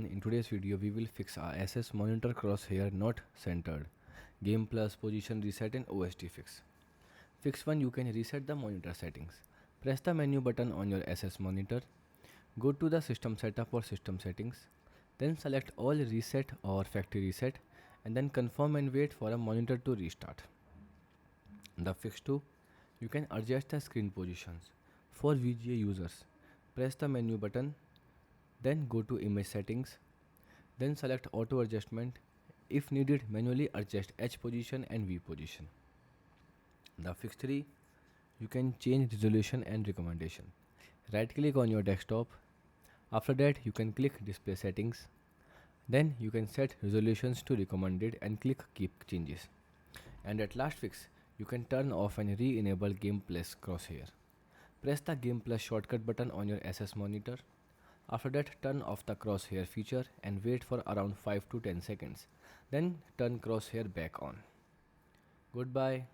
In today's video, we will fix our ASUS monitor crosshair not centered, GamePlus position reset and OSD fix. Fix 1. You can reset the monitor settings. Press the menu button on your ASUS monitor. Go to the system setup or system settings. Then select all reset or factory reset and then confirm and wait for a monitor to restart. The fix 2. You can adjust the screen positions. For VGA users, press the menu button, then go to image settings, then select auto adjustment. If needed, manually adjust H position and V position. The fix 3. You can change resolution and recommendation. Right click on your desktop. After that, you can click display settings. Then you can set resolutions to recommended and click keep changes. And at last fix, you can turn off and re-enable GamePlus crosshair. Press the GamePlus shortcut button on your ASUS monitor. After that, turn off the crosshair feature and wait for around 5 to 10 seconds. Then turn crosshair back on. Goodbye.